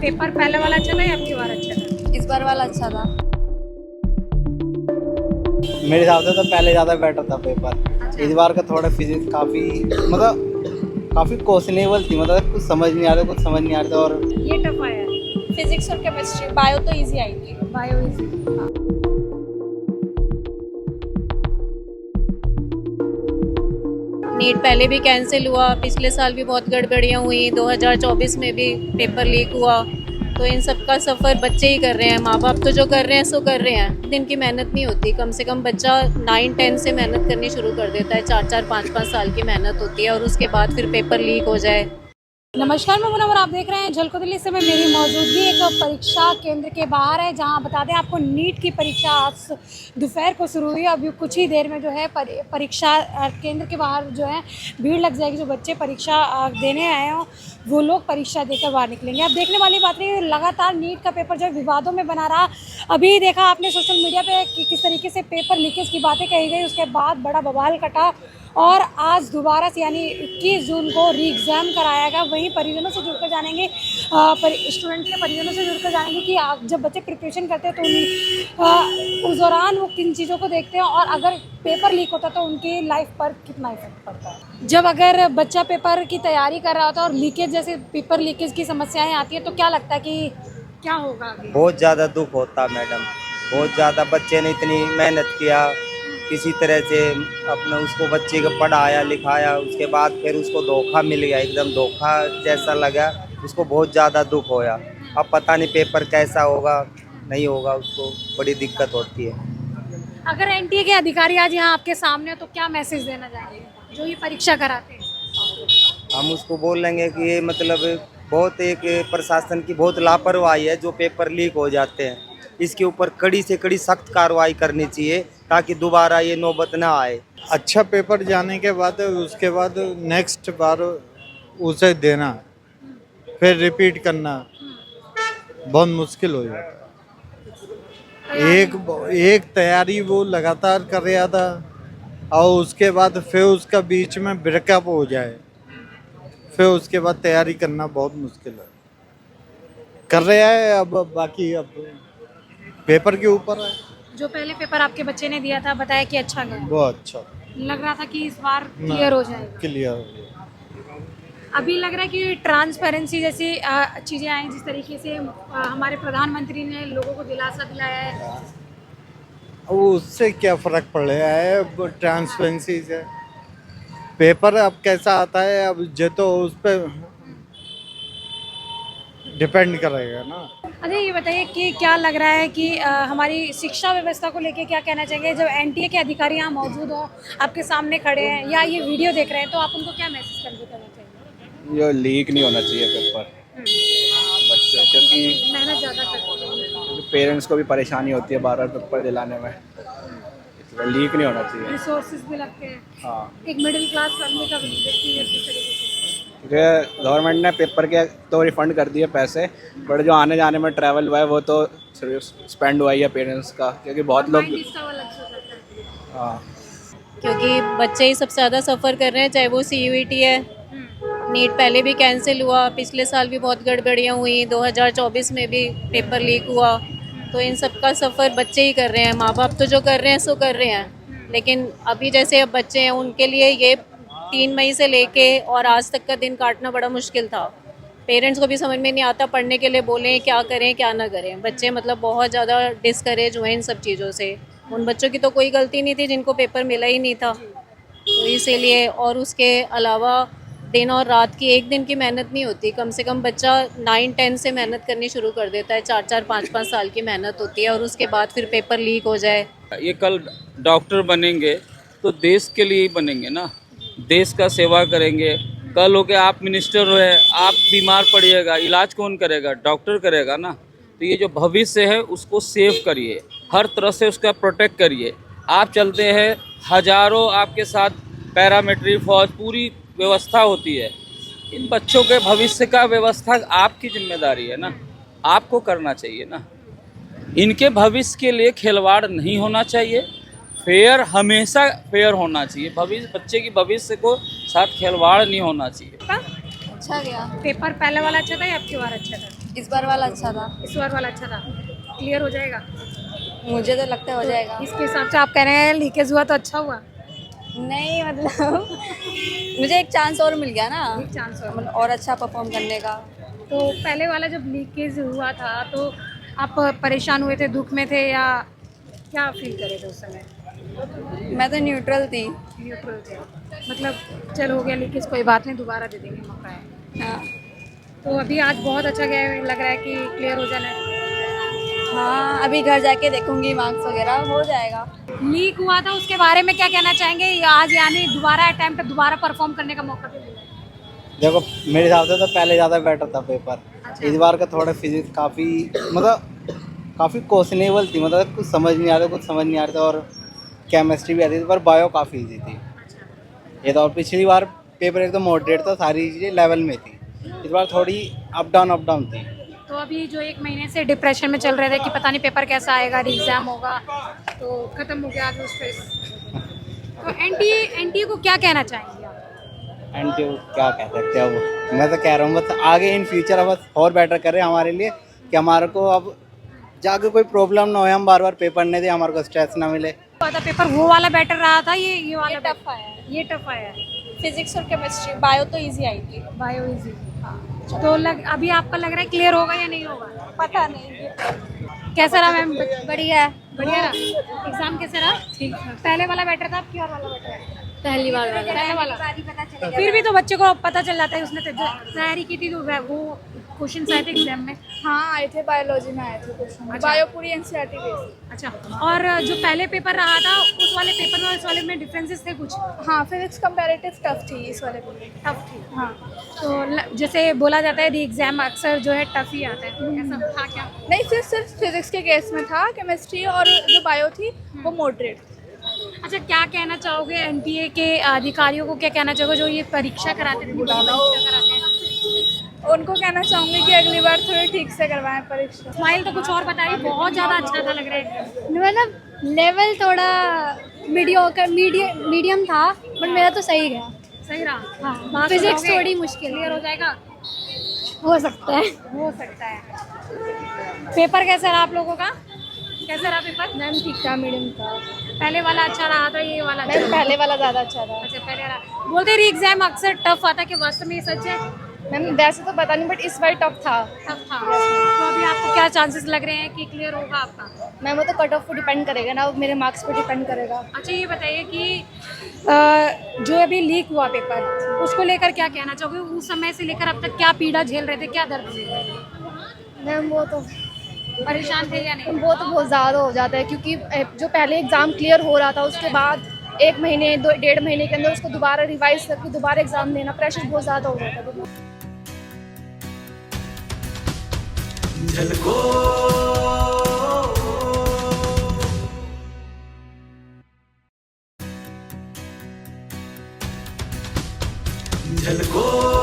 Paper पहले वाला अच्छा था या अब की बार अच्छा था? इस बार वाला अच्छा था। मेरे हिसाब से तो पहले ज़्यादा बेटर था पेपर। इस बार का थोड़ा फिजिक्स काफ़ी काफ़ी क्वेश्चनेबल थी, मतलब कुछ समझ नहीं आ रहा, कुछ समझ नहीं आ रहा था। और ये टफ आया है। फिजिक्स और केमिस्ट्री, बायो तो इजी आई थी। Bio easy. नीट पहले भी कैंसिल हुआ, पिछले साल भी बहुत गड़बड़ियाँ हुई, 2024 में भी पेपर लीक हुआ। तो इन सब का सफ़र बच्चे ही कर रहे हैं, माँ बाप तो जो कर रहे हैं सो कर रहे हैं। दिन की मेहनत नहीं होती, कम से कम बच्चा 9-10 से मेहनत करनी शुरू कर देता है। 4-4, 5-5 साल की मेहनत होती है और उसके बाद फिर पेपर लीक हो जाए। नमस्कार, मैं मुनव्वर, आप देख रहे हैं झलको दिल्ली से। मैं मेरी मौजूदगी एक परीक्षा केंद्र के बाहर है, जहां बता दें आपको नीट की परीक्षा आज दोपहर को शुरू हुई। अभी कुछ ही देर में जो है परीक्षा केंद्र के बाहर जो है भीड़ लग जाएगी। जो बच्चे परीक्षा देने आए हों वो लोग परीक्षा देकर बाहर निकलेंगे। अब देखने वाली बात नहीं, लगातार नीट का पेपर जो है विवादों में बना रहा। अभी देखा आपने सोशल मीडिया पे कि किस तरीके से पेपर लीकेज की बातें कही गई, उसके बाद बड़ा बवाल कटा और आज दोबारा से यानी 21 जून को री एग्ज़ाम कराया गया। वहीं परिजनों से जुड़कर जानेंगे, स्टूडेंट के परिजनों से जुड़कर जानेंगे कि जब बच्चे प्रिपरेशन करते हैं तो उस दौरान वो किन चीज़ों को देखते हैं और अगर पेपर लीक होता तो उनकी लाइफ पर कितना इफेक्ट पड़ता है। जब अगर बच्चा पेपर की तैयारी कर रहा होता है और लीकेज जैसे पेपर लीकेज की समस्याएँ आती हैं तो क्या लगता है कि क्या होगा आगे? बहुत ज़्यादा दुख होता मैडम, बहुत ज़्यादा। बच्चे ने इतनी मेहनत किया, किसी तरह से अपने उसको बच्चे को पढ़ाया लिखाया, उसके बाद फिर उसको धोखा मिल गया, एकदम धोखा जैसा लगा, उसको बहुत ज़्यादा दुख होया। अब पता नहीं पेपर कैसा होगा नहीं होगा, उसको बड़ी दिक्कत होती है। अगर एनटीए के अधिकारी आज यहाँ आपके सामने हो तो क्या मैसेज देना चाहेंगे जो ये परीक्षा कराते हैं? हम उसको बोलेंगे कि ये मतलब बहुत एक प्रशासन की बहुत लापरवाही है जो पेपर लीक हो जाते हैं। इसके ऊपर कड़ी से कड़ी सख्त कार्रवाई करनी चाहिए ताकि दोबारा ये नौबत ना आए। अच्छा पेपर जाने के बाद उसके बाद नेक्स्ट बार उसे देना, फिर रिपीट करना बहुत मुश्किल हो जाता है। एक तैयारी वो लगातार कर रहा था और उसके बाद फिर उसका बीच में ब्रेकअप हो जाए, फिर उसके बाद तैयारी करना बहुत मुश्किल है। कर रहा है, अब बाकी अब पेपर के ऊपर है। जो पहले पेपर आपके बच्चे ने दिया था बताया कि अच्छा गया, बहुत अच्छा लग रहा था कि इस बार क्लियर हो जाएगा। क्लियर हो गया। अभी लग रहा है कि ट्रांसपेरेंसी जैसी चीज़ें आई, जिस तरीके से हमारे प्रधानमंत्री ने लोगों को दिलासा दिलाया है। अब उससे क्या फर्क पड़ रहा है ट्रांसपेरेंसी से? पेपर अब कैसा आता है अब जो तो उस पर डिपेंड करेगा ना। अच्छा, ये बताइए कि क्या लग रहा है कि हमारी शिक्षा व्यवस्था को लेके क्या कहना चाहिए? जब एनटीए के अधिकारी यहाँ मौजूद हो, आपके सामने खड़े हैं या ये वीडियो देख रहे हैं, तो आप उनको क्या मैसेज करना चाहिए? ये लीक नहीं होना चाहिए पेपर बच्चे, क्योंकि मेहनत ज़्यादा करते हैं, पेरेंट्स को भी परेशानी होती है बार बार पेपर दिलाने में, इसलिए लीक नहीं होना चाहिए। रिसोर्सेज भी लगते हैं। हाँ, एक मिडिल क्लास फैमिली का व्यक्ति है किस तरीके से। क्योंकि गवर्नमेंट ने पेपर के तो रिफंड कर दिए पैसे, बट जो आने जाने में ट्रैवल हुआ है वो तो स्पेंड हुआ ही है पेरेंट्स का, क्योंकि बहुत लोग। माइंड डिस्टर्ब अलग से हो जाता है। हाँ, क्योंकि बच्चे ही सबसे ज़्यादा सफ़र कर रहे हैं, चाहे वो CUET है। नीट पहले भी कैंसिल हुआ, पिछले साल भी बहुत गड़बड़ियाँ हुई, 2024 में भी पेपर लीक हुआ। तो इन सब का सफ़र बच्चे ही कर रहे हैं, माँ बाप तो जो कर रहे हैं सो कर रहे हैं। लेकिन अभी जैसे अब बच्चे हैं उनके लिए ये 3 मई से लेके और आज तक का दिन काटना बड़ा मुश्किल था। पेरेंट्स को भी समझ में नहीं आता, पढ़ने के लिए बोलें क्या करें क्या ना करें। बच्चे मतलब बहुत ज़्यादा डिस्करेज हुए इन सब चीज़ों से। उन बच्चों की तो कोई गलती नहीं थी जिनको पेपर मिला ही नहीं था, तो इसीलिए। और उसके अलावा दिन और रात की एक दिन की मेहनत नहीं होती, कम से कम बच्चा 9-10 से मेहनत करनी शुरू कर देता है। 4-4, 5-5 साल की मेहनत होती है और उसके बाद फिर पेपर लीक हो जाए। ये कल डॉक्टर बनेंगे तो देश के लिए ही बनेंगे ना, देश का सेवा करेंगे। कल हो के आप मिनिस्टर हुए, आप बीमार पड़िएगा, इलाज कौन करेगा? डॉक्टर करेगा ना। तो ये जो भविष्य है उसको सेव करिए, हर तरह से उसका प्रोटेक्ट करिए। आप चलते हैं, हजारों आपके साथ पैरामिलिट्री फौज पूरी व्यवस्था होती है। इन बच्चों के भविष्य का व्यवस्था आपकी जिम्मेदारी है ना, आपको करना चाहिए ना। इनके भविष्य के लिए खिलवाड़ नहीं होना चाहिए, फेयर हमेशा फेयर होना चाहिए। भविष्य बच्चे की भविष्य को साथ खिलवाड़ नहीं होना चाहिए। अच्छा गया। पेपर पहले वाला अच्छा था या अब की बार अच्छा था? इस बार वाला अच्छा था। इस बार वाला अच्छा था, क्लियर हो जाएगा? मुझे तो लगता है हो जाएगा। इसके हिसाब से आप कह रहे हैं लीकेज हुआ तो अच्छा हुआ? नहीं मतलब मुझे एक चांस और मिल गया ना, एक चांस और। मतलब और अच्छा परफॉर्म करने का। तो पहले वाला जब लीकेज हुआ था तो आप परेशान हुए थे, दुख में थे, या क्या फील करे थे उस समय? मैं तो न्यूट्रल थी। न्यूट्रल थे, मतलब चल हो गया लीकेज, कोई बात नहीं, दोबारा दे देंगे मौका है। हाँ तो अभी आज बहुत अच्छा गया है, लग रहा है कि क्लियर हो जाना है। हाँ, अभी घर जाके देखूंगी मार्क्स वगैरह, हो जाएगा। लीक हुआ था उसके बारे में क्या कहना चाहेंगे? आज यानी दोबारा अटेम्प्ट, दोबारा परफॉर्म करने का मौका भी मिला है। देखो मेरे हिसाब से तो पहले ज़्यादा बेटर था पेपर। इस बार का थोड़ा फिजिक्स काफ़ी मतलब काफ़ी क्वेश्चनेबल थी, मतलब कुछ समझ नहीं आ रहा, कुछ समझ नहीं आ रहा था, और केमिस्ट्री भी आती थी, पर बायो काफ़ी ईजी थी ये तो। और पिछली बार पेपर एकदम मॉडरेट था, सारी चीज़ें लेवल में थी। इस बार थोड़ी अप डाउन थी। तो अभी जो एक महीने से डिप्रेशन में चल रहे थे कि पता नहीं पेपर कैसा आएगा, एग्जाम होगा, तो खत्म हो गया आज उस स्ट्रेस। तो एनटीए को क्या कहना चाहेंगे आप? एंड क्या कह सकते हैं अब, मैं तो कह रहा हूँ बस आगे इन फ्यूचर बस और बेटर करें हमारे लिए, कि हमारे को अब जाके कोई प्रॉब्लम ना हो, हम बार बार पेपर नहीं दे, हमारे को स्ट्रेस ना मिले। पेपर वो वाला बेटर रहा था, ये वाला ये टफ आया है। ये टफ आया है। फिजिक्स और केमिस्ट्री, बायो तो इजी आई थी। Bio easy. तो अभी आपका लग रहा है क्लियर होगा या नहीं होगा? पता नहीं। कैसा रहा मैम? बढ़िया है। बढ़िया रहा। एग्जाम कैसा रहा? ठीक है। पहले वाला बेटर था, अब क्या वाला बेटर है? पहली बार पहले वाला। फिर भी तो बच्चे को पता चल जाता है, उसने तैयारी की थी तो वो क्वेश्चन आए थे एग्जाम में। हाँ आए थे, बायोलॉजी में आए थे क्वेश्चन। अच्छा। बायो पूरी एनसीईआरटी बेस्ड। अच्छा, और जो पहले पेपर रहा था उस वाले पेपर में इस वाले में डिफरेंसेस थे कुछ? हाँ, फिजिक्स कंपैरेटिव टफ थी इस वाले में। टफ थी। हाँ, तो जैसे बोला जाता है दी एग्जाम अक्सर जो है टफ ही आता है, ऐसा था क्या? नहीं, सिर्फ फिजिक्स के केस में था। केमिस्ट्री और जो बायो थी वो मॉडरेट। अच्छा, क्या कहना चाहोगे एनटीए के अधिकारियों को, क्या कहना चाहोगे जो ये परीक्षा कराते थे, परीक्षा कराते हैं? उनको कहना चाहूँगी कि अगली बार थोड़ी ठीक से करवाएं परीक्षा। स्माइल तो कुछ और बताइए, बहुत ज़्यादा अच्छा था लग रहा है। मतलब लेवल थोड़ा मीडियम था, बट मेरा तो सही गया। सही रहा। हाँ, फिजिक्स थोड़ी मुश्किल क्लियर हो जाएगा? हो सकता है। हो सकता है। पेपर कैसा रहा आप लोगों का? कैसा रहा पेपर? मैम ठीक था, मीडियम था। पहले वाला अच्छा रहा था, ये वाला अच्छा मैम रहा? पहले वाला ज़्यादा अच्छा था। अच्छा, पहले रहा। बोलते री एग्जाम अक्सर टफ आता है, कि वास्तव में ये सच है? मैम वैसे तो पता नहीं, बट इस बार टफ था। टफ था। तो अभी आपको क्या चांसेस लग रहे हैं कि क्लियर होगा आपका? मैम वो तो कट ऑफ पे डिपेंड करेगा ना, वो मेरे मार्क्स पे डिपेंड करेगा। अच्छा, ये बताइए कि जो अभी लीक हुआ पेपर, उसको लेकर क्या कहना चाहोगे? उस समय से लेकर अब तक क्या पीड़ा झेल रहे थे, क्या दर्द झेल रहे थे? मैम वो तो परेशान थे या नहीं? वो तो बहुत ज़्यादा हो जाता है, क्योंकि जो पहले एग्ज़ाम क्लियर हो रहा था उसके बाद 1 महीने 1.5 महीने के अंदर उसको दोबारा रिवाइज करके दोबारा एग्ज़ाम देना, प्रेशर बहुत ज़्यादा हो जाता है। झलको